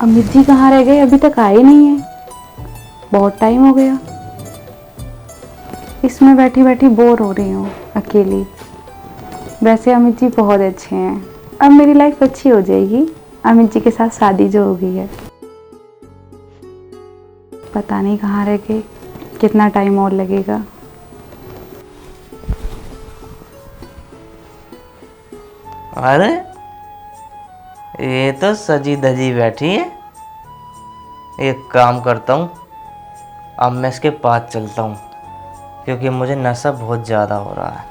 अमित जी कहाँ रह गए? अभी तक आए नहीं है। बहुत टाइम हो गया। इसमें बैठी बैठी बोर हो रही हूँ अकेली। वैसे अमित जी बहुत अच्छे हैं। अब मेरी लाइफ अच्छी हो जाएगी अमित जी के साथ शादी जो हो गई है। पता नहीं कहाँ रह गए, कितना टाइम और लगेगा। अरे ये तो सजी धजी बैठी है। एक काम करता हूँ, अब मैं इसके पास चलता हूँ क्योंकि मुझे नशा बहुत ज़्यादा हो रहा है।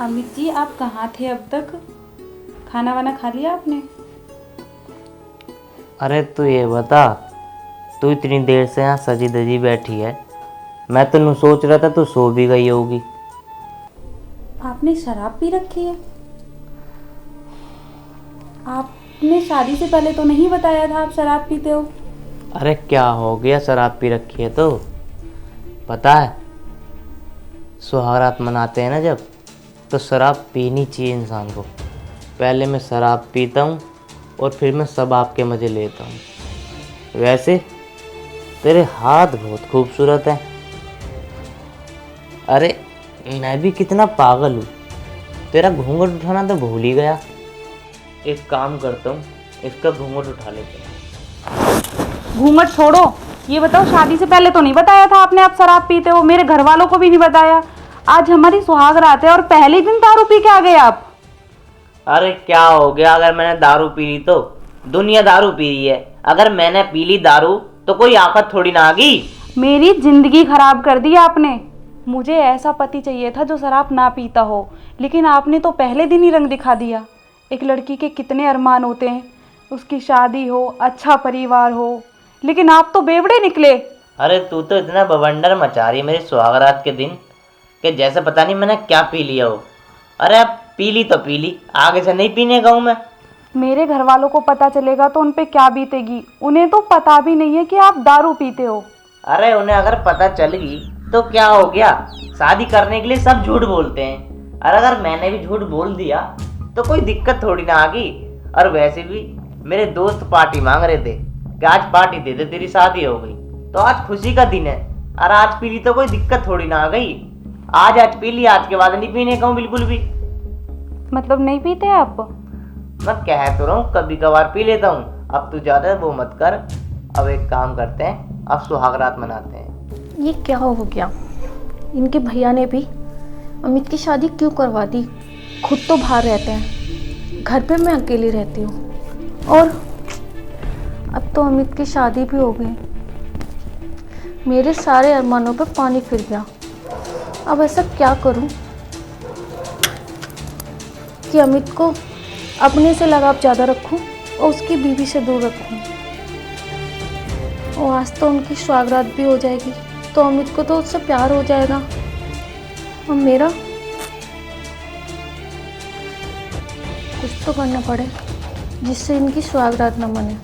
अमित जी आप कहाँ थे अब तक? खाना वाना खा लिया आपने? अरे तू ये बता, तू इतनी देर से यहाँ सजी धजी बैठी है, मैं तो सोच रहा था तू सो भी गई होगी। आपने शराब पी रखी है? आपने शादी से पहले तो नहीं बताया था आप शराब पीते हो। अरे क्या हो गया, शराब पी रखी है तो? पता है, सुहागरात मनाते हैं ना जब, तो शराब पीनी चाहिए इंसान को। पहले मैं शराब पीता हूँ और फिर मैं सब आपके मज़े लेता हूँ। वैसे तेरे हाथ बहुत खूबसूरत हैं। अरे मैं भी कितना पागल हूँ, तेरा घूंघट उठाना तो भूल ही गया। एक काम करता हूँ, इसका घूंघट उठा लेते हैं। घूंघट छोड़ो, ये बताओ शादी से पहले तो नहीं बताया था आपने आप शराब पीते हो। मेरे घर वालों को भी नहीं बताया। आज हमारी सुहाग रात है और पहले दिन दारू पी के आ गए आप। अरे क्या हो गया, अगर मैंने दारू पी ली तो दुनिया दारू पी रही है। अगर मैंने पी ली दारू तो कोई आफत थोड़ी ना आ गई। मेरी जिंदगी खराब कर दी आपने। मुझे ऐसा पति चाहिए था जो शराब ना पीता हो, लेकिन आपने तो पहले दिन ही रंग दिखा दिया। एक लड़की के कितने अरमान होते हैं, उसकी शादी हो, अच्छा परिवार हो, लेकिन आप तो बेवड़े निकले। अरे तू तो इतना बवंडर मचा रही है मेरी सुहागरात के दिन कि जैसे पता नहीं मैंने क्या पी लिया हो। अरे अब पी ली तो पी ली, आगे से नहीं पीने का हूँ मैं। मेरे घर वालों को पता चलेगा तो उन पे क्या बीतेगी। उन्हें तो पता भी नहीं है कि आप दारू पीते हो। अरे उन्हें अगर पता चल गई तो क्या हो गया, शादी करने के लिए सब झूठ बोलते हैं। और अगर मैंने भी झूठ बोल दिया तो कोई दिक्कत थोड़ी ना आ गई। और वैसे भी मेरे दोस्त पार्टी मांग रहे थे कि आज पार्टी दे दे, तेरी शादी हो गई, तो आज खुशी का दिन है। और आज पी ली तो कोई दिक्कत थोड़ी ना आ गई। आज पी ली, आज के बाद नहीं पीने का हूँ बिल्कुल भी। मतलब नहीं पीते आप? मैं कह तो रहा हूँ कभी कभार पी लेता हूँ। अब तू ज्यादा वो मत कर। अब एक काम करते हैं, अब सुहागरात मनाते हैं। ये क्या हो गया? इनके भैया ने भी अमित की शादी क्यों करवा दी? खुद तो बाहर रहते हैं, घर पे मैं अकेली रहती हूँ। और अब तो अमित की शादी भी हो गई। मेरे सारे अरमानों पे पानी फिर गया। अब ऐसा क्या करूँ कि अमित को अपने से लगाव ज़्यादा रखूँ और उसकी बीवी से दूर रखूँ। और आज तो उनकी सुहागरात भी हो जाएगी, तो अमित को तो उससे प्यार हो जाएगा। और मेरा कुछ तो करना पड़े जिससे इनकी सुहागरात न बने।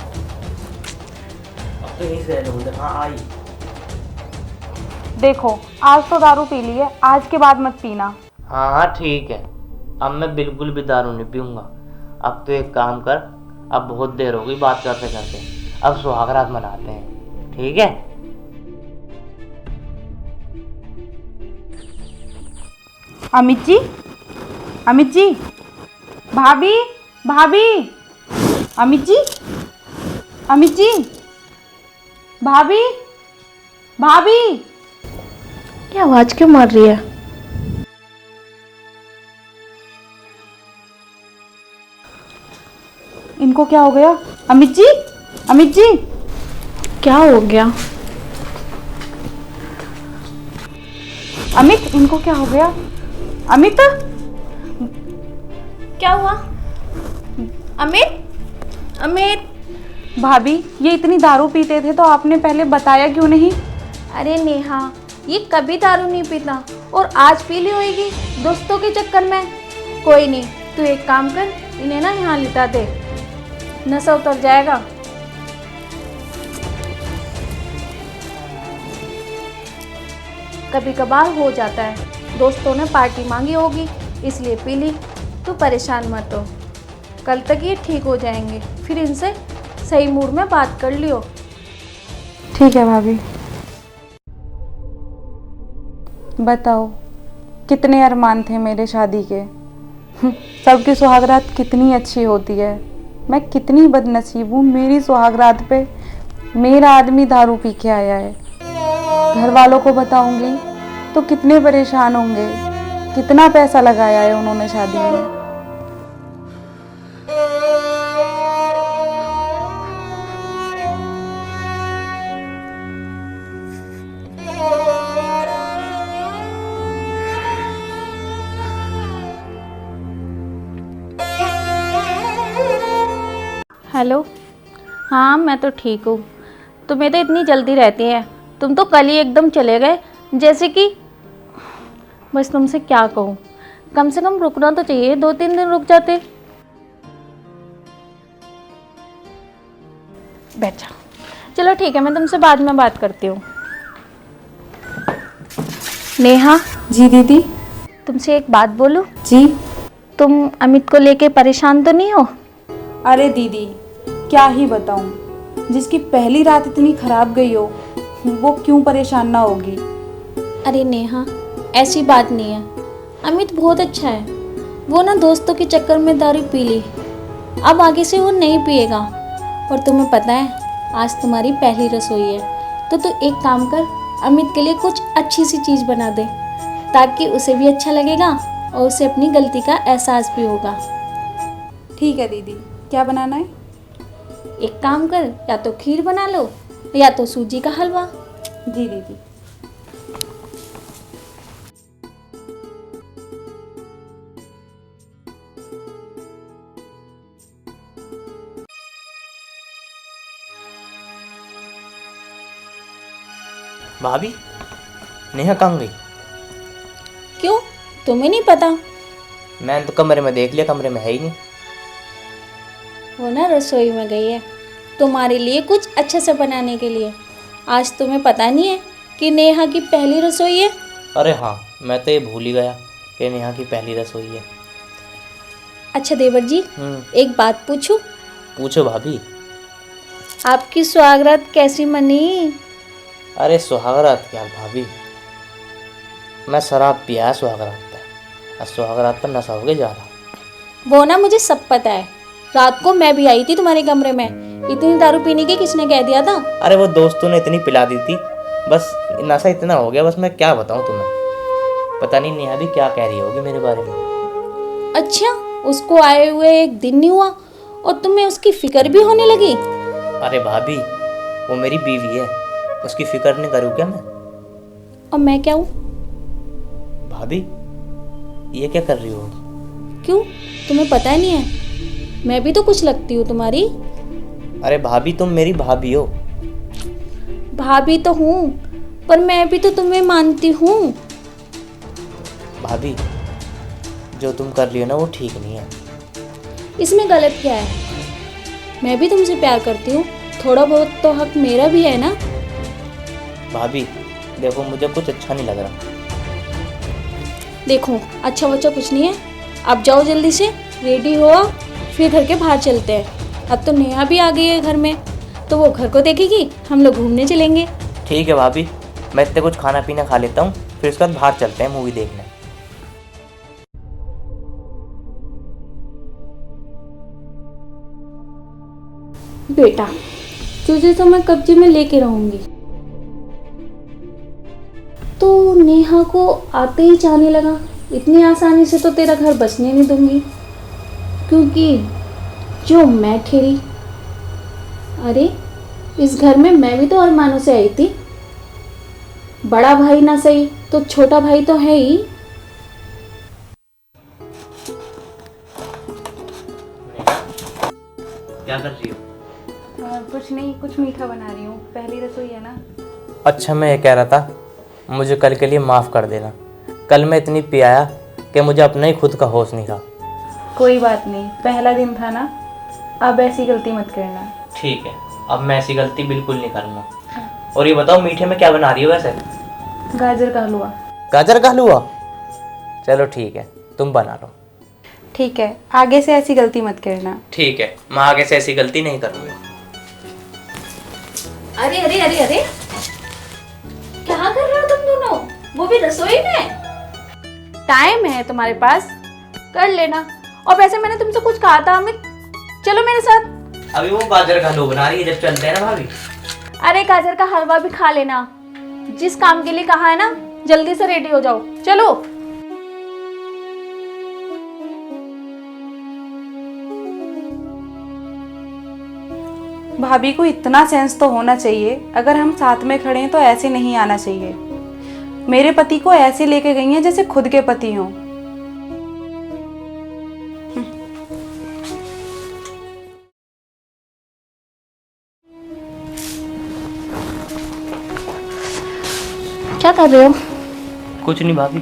देखो आज तो दारू पी ली है, आज के बाद मत पीना। हाँ हाँ ठीक है, अब मैं बिल्कुल भी दारू नहीं पीऊंगा। अब तो एक काम कर, अब बहुत देर हो गई बात करते करते, अब सुहागरात मनाते हैं, ठीक है? अमित जी, अमित जी, भाभी, भाभी, अमित जी, अमित जी, भाभी, भाभी। ये आवाज़ क्यों मार रही है? इनको क्या हो गया? अमित जी, अमित जी, क्या हो गया? अमित, इनको क्या हो गया? अमित, क्या हुआ? अमित, अमित। भाभी ये इतनी दारू पीते थे तो आपने पहले बताया क्यों नहीं? अरे नेहा, ये कभी दारू नहीं पीता और आज पी ली होगी दोस्तों के चक्कर में। कोई नहीं, तू एक काम कर, इन्हें ना यहाँ लिटा दे, नशा उतर जाएगा। कभी कभार हो जाता है, दोस्तों ने पार्टी मांगी होगी इसलिए पी ली। तू परेशान मत हो, कल तक ये ठीक हो जाएंगे, फिर इनसे सही मूड में बात कर लियो। ठीक है भाभी। बताओ, कितने अरमान थे मेरे शादी के। सबकी सुहागरात कितनी अच्छी होती है। मैं कितनी बदनसीब हूँ, मेरी सुहागरात पे मेरा आदमी दारू पी के आया है। घर वालों को बताऊंगी तो कितने परेशान होंगे। कितना पैसा लगाया है उन्होंने शादी में। हेलो। हाँ मैं तो ठीक हूँ। तुम्हें तो इतनी जल्दी रहती है, तुम तो कल ही एकदम चले गए जैसे कि। बस तुमसे क्या कहूँ, कम से कम रुकना तो चाहिए, 2-3 दिन रुक जाते। बैठ जा। चलो ठीक है, मैं तुमसे बाद में बात करती हूँ। नेहा। जी दीदी। तुमसे एक बात बोलूँ? जी। तुम अमित को लेके परेशान तो नहीं हो? अरे दीदी, क्या ही बताऊं, जिसकी पहली रात इतनी खराब गई हो वो क्यों परेशान ना होगी। अरे नेहा, ऐसी बात नहीं है, अमित बहुत अच्छा है। वो ना दोस्तों के चक्कर में दारू पी ली, अब आगे से वो नहीं पिएगा। और तुम्हें पता है आज तुम्हारी पहली रसोई है, तो तू एक काम कर, अमित के लिए कुछ अच्छी सी चीज़ बना दे, ताकि उसे भी अच्छा लगेगा और उसे अपनी गलती का एहसास भी होगा। ठीक है दीदी, क्या बनाना है? एक काम कर, या तो खीर बना लो या तो सूजी का हलवा। जी दीदी। भाभी, नेहा कहाँ गई? क्यों, तुम्हें नहीं पता? मैंने तो कमरे में देख लिया, कमरे में है ही नहीं। वो ना रसोई में गई है, तुम्हारे लिए कुछ अच्छे से बनाने के लिए। आज तुम्हें पता नहीं है कि नेहा की पहली रसोई है? अरे हाँ, मैं तो ये भूल ही गया कि नेहा की पहली रसोई है। अच्छा देवर जी, एक बात पूछूं? पूछो भाभी। आपकी सुहागरात कैसी मनी? अरे सुहागरात क्या भाभी, मैं शराब पिया है सुहागरात पे, और सुहागरात पर नशा हो गया ज़्यादा। वो ना मुझे सब पता है, रात को मैं भी आई थी तुम्हारे कमरे में। इतनी दारू पीने की किसने कह दिया था? अरे वो दोस्तों ने इतनी पिला दी थी, बस नशा इतना हो गया, बस मैं क्या बताऊँ तुम्हें। पता नहीं नेहा भी क्या कह रही होगी मेरे बारे में। अच्छा, उसको आए हुए एक दिन नहीं हुआ और तुम्हें उसकी फिक्र भी होने लगी? अरे भाभी, वो मेरी बीवी है, उसकी फिक्र नहीं करूँ क्या मैं? और मैं क्या हूँ? भाभी, ये क्या कर रही हो? क्यों, तुम्हें पता नहीं है? मैं भी तो कुछ लगती हूँ तुम्हारी। अरे भाभी, तुम मेरी भाभी हो। भाभी तो हूँ, पर मैं भी तो तुम्हें मानती हूँ। भाभी, जो तुम कर रही हो ना वो ठीक नहीं है। इसमें गलत क्या है? मैं भी तुमसे प्यार करती हूँ, थोड़ा बहुत तो हक मेरा भी है ना। भाभी देखो, मुझे कुछ अच्छा नहीं लग रहा। देखो, अच्छा बच्चा कुछ नहीं है, अब जाओ जल्दी से, रेडी हो, फिर घर के बाहर चलते हैं। अब तो नेहा भी आ गई है घर में, तो वो घर को देखेगी, हम लोग घूमने चलेंगे। ठीक है भाभी, मैं इतने कुछ खाना पीना खा लेता हूँ, फिर उसके बाद बाहर चलते हैं मूवी देखने। बेटा, तुझे तो मैं कब्जे में लेके रहूंगी। तो नेहा को आते ही चाहने लगा, इतनी आसानी से तो तेरा घर बसने नहीं दूंगी, क्योंकि जो मैं ठहरी। अरे इस घर में मैं भी तो अरमानों से आई थी, बड़ा भाई ना सही तो छोटा भाई तो है ही। क्या कर रही हो? कुछ नहीं, कुछ मीठा बना रही हूँ, पहली रसोई है ना। अच्छा, मैं ये कह रहा था, मुझे कल के लिए माफ़ कर देना। कल मैं इतनी पियाया कि मुझे अपना ही खुद का होश नहीं रहा। कोई बात नहीं, पहला दिन था ना, अब ऐसी गलती मत करना। ठीक है, अब मैं ऐसी गलती बिल्कुल नहीं करूँगा। और ये बताओ, मीठे में क्या बना रही हो वैसे? गाजर का हलवा। गाजर का हलवा? चलो ठीक है, तुम बना लो। ठीक है, आगे से ऐसी गलती मत करना। ठीक है, मैं आगे से ऐसी गलती नहीं करूँगी। अरे अरे अरे अरे, क्या कर रहे हो तुम दोनों, वो भी रसोई में? टाइम है तुम्हारे पास, कर लेना। और वैसे मैंने तुमसे कुछ कहा था अमित, चलो मेरे साथ। अभी वो गाजर का हलवा बना रही है, जब चलते हैं ना भाभी। अरे गाजर का हलवा भी खा लेना, जिस काम के लिए कहा है ना, जल्दी से रेडी हो जाओ, चलो। भाभी को इतना सेंस तो होना चाहिए, अगर हम साथ में खड़े हैं तो ऐसे नहीं आना चाहिए। मेरे पति को ऐसे लेके गई हैं जैसे खुद के पति हों। क्या कर रहे हो? कुछ नहीं भाभी,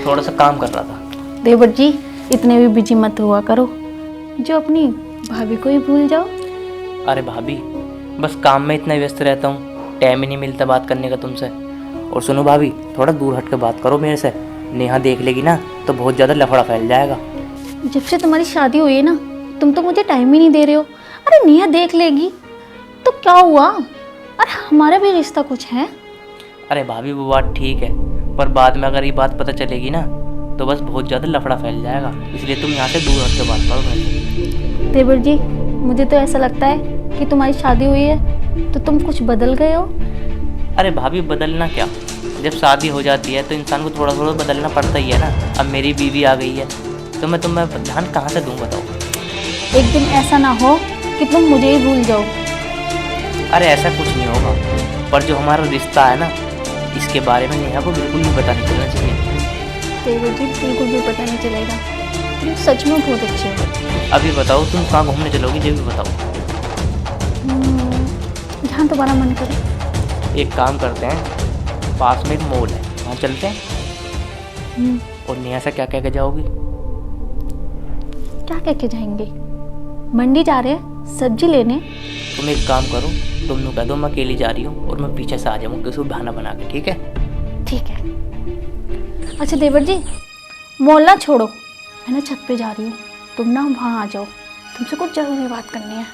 थोड़ा सा काम कर रहा था। देवर जी, इतने भी बिजी मत हुआ करो, जो अपनी भाभी को ही भूल जाओ। अरे भाभी, बस काम में इतना व्यस्त रहता हूँ, टाइम ही नहीं मिलता बात करने का तुमसे। और सुनो भाभी, थोड़ा दूर हट के बात करो मेरे से, नेहा देख लेगी ना तो बहुत ज़्यादा लफड़ा फैल जाएगा। जब से तुम्हारी शादी हुई है ना, तुम तो मुझे टाइम ही नहीं दे रहे हो। अरे नेहा देख लेगी तो क्या हुआ, अरे हमारा भी रिश्ता कुछ है। अरे भाभी, वो बात ठीक है, पर बाद में अगर ये बात पता चलेगी ना तो बस बहुत ज़्यादा लफड़ा फैल जाएगा, इसलिए तुम यहाँ से दूर हट के बात करो मेरे। देवर जी, मुझे तो ऐसा लगता है कि तुम्हारी शादी हुई है तो तुम कुछ बदल गए हो। अरे भाभी, बदलना क्या, जब शादी हो जाती है तो इंसान को थोड़ा थोड़ा बदलना पड़ता ही है ना। अब मेरी बीवी आ गई है तो मैं तुम्हें ध्यान कहाँ से दूँ बताओ। एक दिन ऐसा ना हो कि तुम मुझे ही भूल जाओ। अरे ऐसा कुछ नहीं होगा, पर जो हमारा रिश्ता है ना, इसके बारे में नेहा को बिल्कुल भी पता नहीं चलना चाहिए। देवर जी, बिल्कुल भी पता नहीं चलेगा, तुम सच में बहुत अच्छे हो। अभी बताओ, तुम कहाँ घूमने चलोगी, ये भी बताओ। जहाँ तुम्हारा मन करे। एक काम करते हैं, पास में एक मॉल है, वहाँ चलते हैं। और नेहा से क्या कह के जाओगी? क्या कह के जाएंगे? मंडी जा रहे हैं सब्जी लेने। तुम एक काम करो, तुम लोग कह दो मैं अकेली जा रही हूँ और मैं पीछे से आ जाऊँगी किसी बहाना बना के, ठीक है? ठीक है। अच्छा देवर जी, मॉल ना छोड़ो, मैं ना छत पे जा रही हूँ, तुम ना वहाँ आ जाओ, तुमसे कुछ ज़रूरी बात करनी है।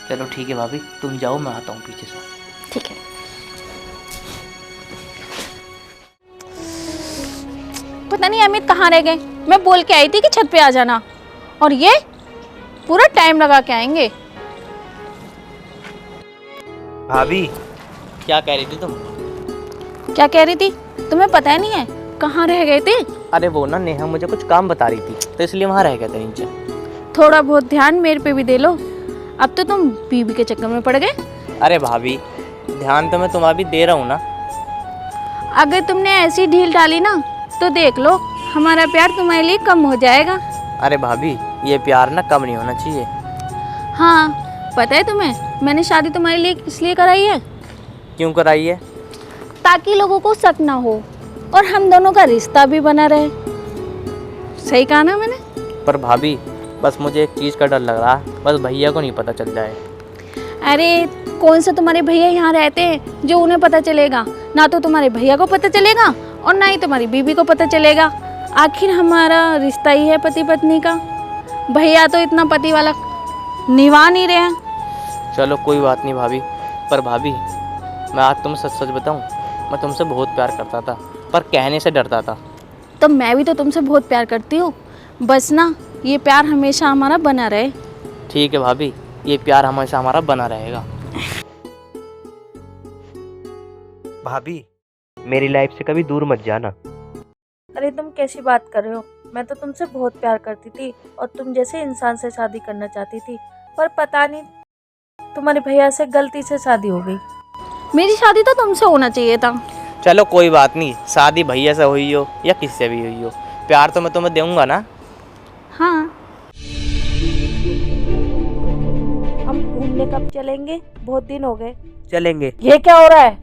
चलो ठीक है भाभी, तुम जाओ, मैं आता हूँ पीछे से। ठीक है। पता नहीं अमित कहाँ रह गए, मैं बोल के आई थी कि छत पे आ जाना, और ये पूरा टाइम लगा के आएंगे। भाभी, क्या कह रही थी तुम? क्या कह रही थी? तुम्हें पता ही नहीं है कहाँ रह गए थे? अरे वो ना, नेहा मुझे कुछ काम बता रही थी तो इसलिए वहाँ रह गए थे नीचे। थोड़ा बहुत ध्यान मेरे पे भी दे लो, अब तो तुम बीबी के चक्कर में पड़ गए। अरे भाभी, ध्यान तो मैं तुम्हारा भी दे रहा हूँ ना। अगर तुमने ऐसी ढील डाली ना तो देख लो, हमारा प्यार तुम्हारे लिए कम हो जाएगा। अरे भाभी, ये प्यार ना कम नहीं होना चाहिए। हाँ, पता है तुम्हें, मैंने शादी तुम्हारे लिए इसलिए कराई है, क्यों कराई है? ताकि लोगों को शक ना हो और हम दोनों का रिश्ता भी बना रहे। सही कहा ना मैंने? पर भाभी, बस मुझे एक चीज़ का डर लग रहा है, बस भैया को नहीं पता चल जाए। अरे कौन से तुम्हारे भैया यहाँ रहते हैं जो उन्हें पता चलेगा? ना तो तुम्हारे भैया को पता चलेगा और ना ही तुम्हारी बीबी को पता चलेगा। आखिर हमारा रिश्ता ही है पति पत्नी का, भैया तो इतना पति वाला निभा नहीं रहे हैं। चलो कोई बात नहीं भाभी, पर भाभी मैं आज तुम्हें सच सच बताऊं, मैं तुमसे बहुत प्यार करता था, पर कहने से डरता था। तो मैं भी तो तुमसे बहुत प्यार करती हूँ, बस ना ये प्यार हमेशा हमारा बना रहे। ठीक है भाभी, ये प्यार हमेशा हमारा बना रहेगा। भाभी, मेरी लाइफ से कभी दूर मत जाना। अरे तुम कैसी बात कर रहे हो, मैं तो तुमसे बहुत प्यार करती थी और तुम जैसे इंसान से शादी करना चाहती थी, पर पता नहीं तुम्हारे भैया से गलती से शादी हो गई। मेरी शादी तो तुमसे होना चाहिए था। चलो कोई बात नहीं, शादी भैया से हुई हो या किससे भी हुई हो, प्यार तो मैं तुम्हें दूंगा ना। हाँ। हम घूमने कब चलेंगे? बहुत दिन हो गए। चलेंगे। ये क्या हो रहा है?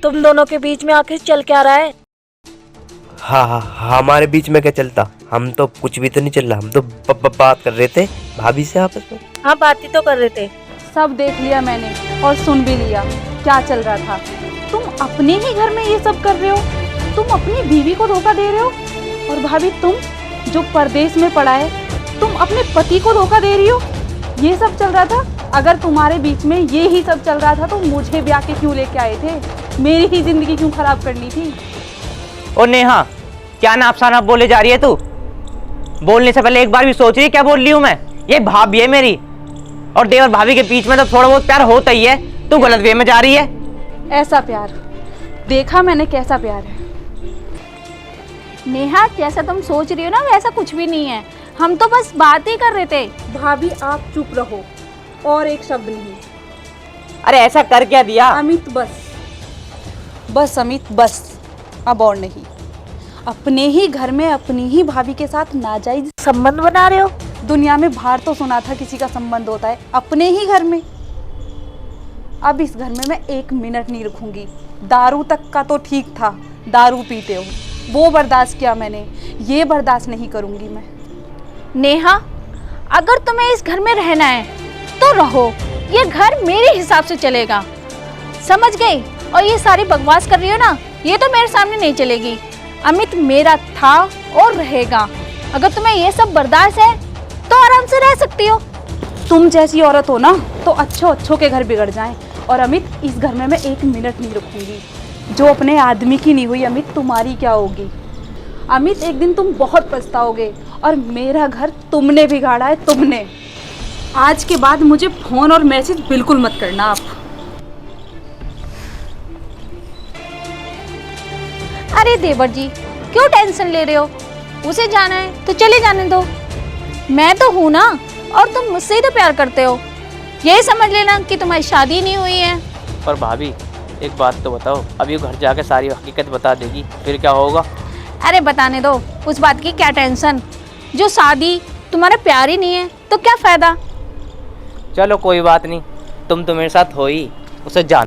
तुम दोनों के बीच में आखिर चल क्या रहा है? हाँ, हमारे बीच में क्या चलता, हम तो कुछ भी तो नहीं चल रहा, हम तो बात कर रहे थे भाभी से आपस में। हाँ, बात ही तो कर रहे थे। सब देख लिया मैंने और सुन भी लिया क्या चल रहा था। तुम अपने ही घर में ये सब कर रहे हो? तुम अपनी बीवी को धोखा दे रहे हो। और भाभी तुम जो परदेश में पड़ा है, तुम अपने पति को धोखा दे रही हो। ये सब चल रहा था। अगर तुम्हारे बीच में ये ही सब चल रहा था तो मुझे ब्याह के क्यों लेके आए थे? मेरी ही जिंदगी क्यों खराब करनी थी? ओ नेहा, क्या नाप सानाप बोले जा रही है तू? बोलने से पहले एक बार भी सोच रही है क्या बोल रही हूँ मैं? ये भाभी है मेरी, और देवर भाभी के बीच में तो थोड़ा बहुत प्यार होता ही है। तू गलत वे में जा रही है। ऐसा प्यार देखा मैंने, कैसा प्यार है। नेहा, जैसा तुम सोच रही हो ना वैसा कुछ भी नहीं है। हम तो बस बात ही कर रहे थे। भाभी आप चुप रहो, और एक शब्द नहीं। अरे ऐसा कर क्या दिया? अमित बस अमित बस, अब और नहीं। अपने ही घर में अपनी ही भाभी के साथ नाजायज संबंध बना रहे हो? दुनिया में बाहर तो सुना था किसी का संबंध होता है, अपने ही घर में। अब इस घर में मैं 1 मिनट नहीं रुकूंगी। दारू तक का तो ठीक था, दारू पीते हो वो बर्दाश्त किया मैंने, ये बर्दाश्त नहीं करूंगी मैं। नेहा, अगर तुम्हें इस घर में रहना है तो रहो। ये घर मेरे हिसाब से चलेगा, समझ गई? और ये सारी बकवास कर रही हो ना, ये तो मेरे सामने नहीं चलेगी। अमित मेरा था और रहेगा। अगर तुम्हें ये सब बर्दाश्त है तो आराम से रह सकती हो। तुम जैसी औरत हो ना तो अच्छों के घर बिगड़ जाएं। और अमित, इस घर में मैं 1 मिनट नहीं रुकूंगी। जो अपने आदमी की नहीं हुई अमित, तुम्हारी क्या होगी? अमित, एक दिन तुम बहुत पछताओगे, और मेरा घर तुमने बिगाड़ा है, तुमने। आज के बाद मुझे फोन और मैसेज बिल्कुल मत करना आप। अरे देवर जी, क्यों टेंशन ले रहे हो? उसे जाना है तो चले जाने दो। मैं तो हूं ना, और तुम मुझसे ही तो प्यार करते हो। यही समझ लेना कि तुम्हारी शादी नहीं हुई है। पर भाभी, एक बात तो बताओ, अब ये घर जाके सारी हकीकत बता देगी, फिर क्या होगा? अरे बताने दो, उस बात की क्या टेंशन। जो शादी तुम्हारा प्यार ही नहीं है तो क्या फायदा। चलो कोई बात नहीं, तुम तो मेरे साथ हो ही, उसे जान